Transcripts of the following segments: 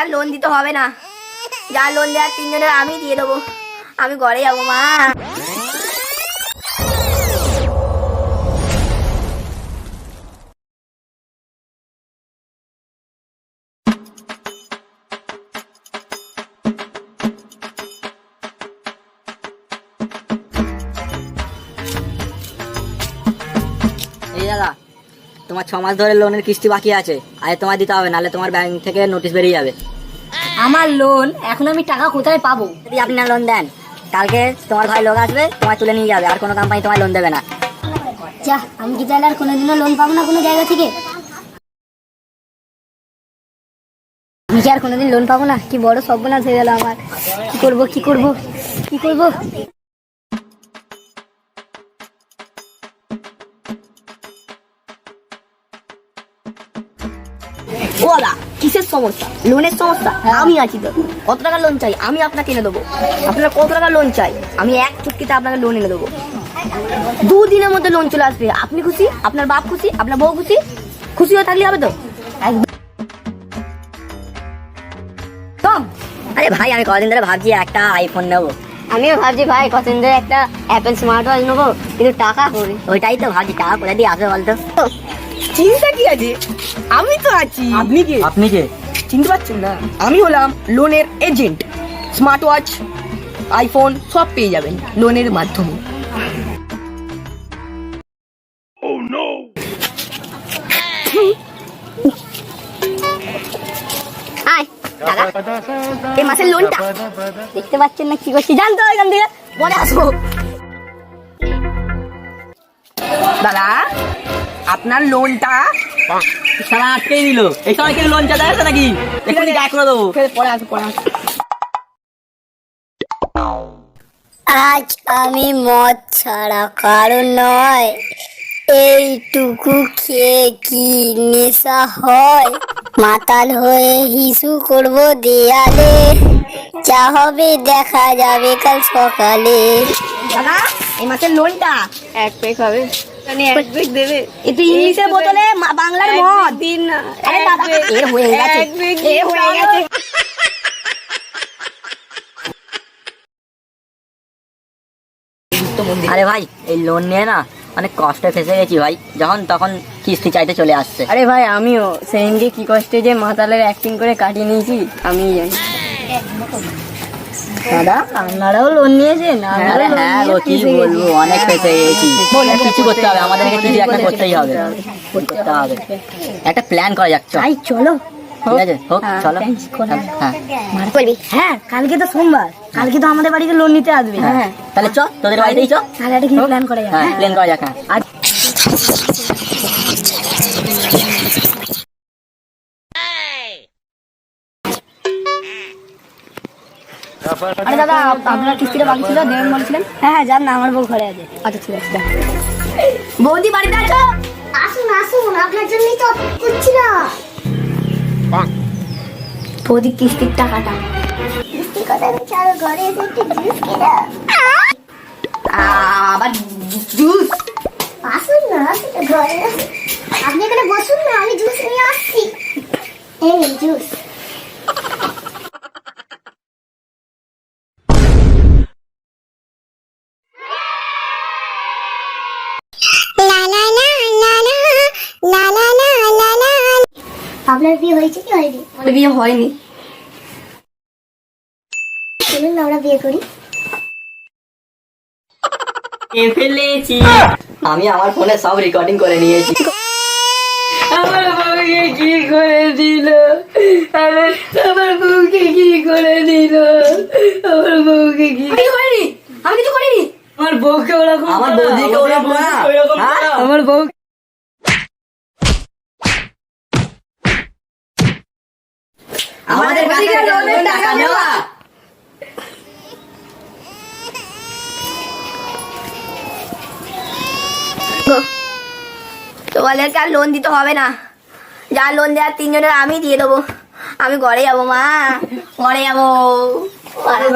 আর loan দিতে হবে না, যা লোন দেওয়ার তিনজনের আমি দিয়ে দেবো। আমি ঘরে যাবো মা। এই দাদা, তোমার 6 মাস ধরে লোনের কিস্তি বাকি আছে, আজ তোমার দিতে হবে, নাহলে তোমার ব্যাংক থেকে নোটিশ বেরিয়ে যাবে। আমার লোন এখন আমি টাকা কোথায় পাবো? যদি আপনি না লোন দেন, কালকে তোমার ভাই লোক আসবে, তোমার তুলে নিয়ে যাবে, আর কোনো কোম্পানি তোমার লোন দেবে না। যা, আমি কি তাহলে আর কোনোদিনও লোন পাবো না কোনো জায়গা থেকে? আমি কি আর কোনোদিন লোন পাবো না? কি বড় সর্বনাশ হয়ে গেল আমার। কি করবো কি করবো কি করবো? ওলা, কিসের সমস্যা? লোনের সমস্যা? আমি আছি তো। কত টাকা লোন চাই আমি আপনাকে এনে দেবো। আপনার কত টাকা লোন চাই? আমি এক চুটকিতে আপনাকে লোন এনে দেবো। 2 দিনের মধ্যে লোন চলে আসবে। আপনি খুশি, আপনার বাপ খুশি, আপনার বউ খুশি। খুশি হয়ে থাকলে হবে তো? একদম। আরে ভাই, আমি কদিন ধরে ভাবছি একটা আইফোন নেবো। আমিও ভাবছি ভাই কতদিন ধরে একটা অ্যাপেল স্মার্ট ওয়াচ নেবো, কিন্তু টাকা করি। ওইটাই তো ভাবছি, টাকা কোথা দিয়ে আসবে বলতো? চিন্তা কি আছে, আমি তো আছি। আপনি কে? চিনতে পারছেন না? আমি হলাম লোনের এজেন্ট। স্মার্ট ওয়াচ, আইফোন সব পেয়ে যাবেন লোনের মাধ্যমে। আয় টাকা, এই মাসের লোনটা দেখতে পাচ্ছেন না কি করছি? জানতো এখান থেকে পরে আসবো। দাদা, আপনার লোনটা সারা আটকেই দিল। এই সময় কি লোন চাঁদা আছে নাকি? এক্ষুনি গায়ে করে দেবো। পরে আসবো পরে আসবো। আজ আমি মদ ছাড়া কারণ নয়। এইটুকু খেয়ে কি নেশা হয়? মাতাল হয়ে হিসু করব দেয়ালে, যা হবে দেখা যাবে কাল সকালে। দাদা, এই মাসের লোনটা 1 পেক হবে। এক পেক দেবে? একটু ইংলিশের বোতলে বাংলার মদ দিন না। আরে দাদা, এর হয়ে গেছে, এর হয়ে গেছে। আরে ভাই, এই লোন নিয়ে না অনেক কষ্টে ফেসে গেছি ভাই, যখন তখন কিস্তি চাইতে চলে আসছে। আরে ভাই, আমিও সেদিনকে কি কষ্টে যে মাতালের অ্যাক্টিং করে কাটিয়ে নিয়েছি আমি জানি। দাদা, আপনারাও লোন নিয়েছেন? হ্যাঁ গো, কি বলবো, অনেক ফেসে গেছি। কিছু করতে হবে, আমাদেরকে কিছু একটা করতেই হবে। করতে হবে, একটা প্ল্যান করা যাক। তাই চলো। ঠিক আছে, হোক, চলো। হ্যাঁ বলবি হ্যাঁ, কালকে তো সোমবার, কালকে তো আমাদের বাড়িতে লোন নিতে আসবে। হ্যাঁ, তাহলে চ, তোদের বাড়িতেই চ। তাহলে একটা কিন্তু প্ল্যান করা যাবে। হ্যাঁ, প্ল্যান করা যাক। হ্যাঁ, আর আরে দাদা, আপনার কিস্তিটা বাকি ছিল, দেবেন বলছিলেন। হ্যাঁ হ্যাঁ, যান না, আমার বউ ঘরে আছে। আচ্ছা ঠিক আছে। বৌদি বাড়িতে আছো? আসুন আসুন, আপনার জন্যই তো করছি না। বৌদি কিস্তির টাকাটা। কিস্তির কথা চলো ঘরে এসে একটু জুস খেয়ে আবার জুস। আসুন না ঘরে, আপনি এখানে বসুন না, আমি জুস নিয়ে আসছি। এই জুস। আপনার বিয়ে হয়েছে কি হয়নি? আমার বিয়ে হয়নি। চলুন না আমরা বিয়ে করি। ফেলেছি আমি, আমার ফোনে সব রেকর্ডিং করে নিয়েছি। আমার বউকে কি করে দিল? আমার বউকে কি করে দিল? আমার বউকে কি করিনি? আমি কিছু করিনি। আমার বউকে ওরকম, আমার বৌদিকে ওরকম না। হ্যাঁ? আমার বউ আমাদের কাছ থেকে লোনের টাকা নেওয়া। তোমাদেরকে আর লোন দিতে হবে না, যা লোন দেওয়ার তিনজনের আমি দিয়ে দেবো। আমি ঘরে যাবো মা, ঘরে যাবো।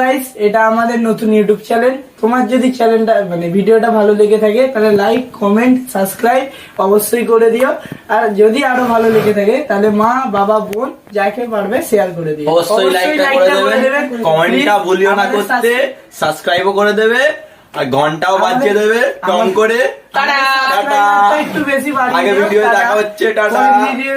গাইস এটা আমাদের নতুন ইউটিউব চ্যানেল। তোমার যদি চ্যানেলটা মানে ভিডিওটা ভালো লেগে থাকে তাহলে লাইক কমেন্ট সাবস্ক্রাইব অবশ্যই করে দিও। আর যদি আরো ভালো লেগে থাকে তাহলে মা বাবা বোন যাকে পারবে শেয়ার করে দিও। অবশ্যই লাইকটা করে দেবে, কমেন্টটা ভুলিও না করতে, সাবস্ক্রাইবও করে দেবে আর ঘন্টাও বাজিয়ে দেবে টং করে। টাটা। টাটা। একটু বেশি বাড়িয়ে আগে দিও। Video tata. দেখা হচ্ছে, টাটা। পরের ভিডিও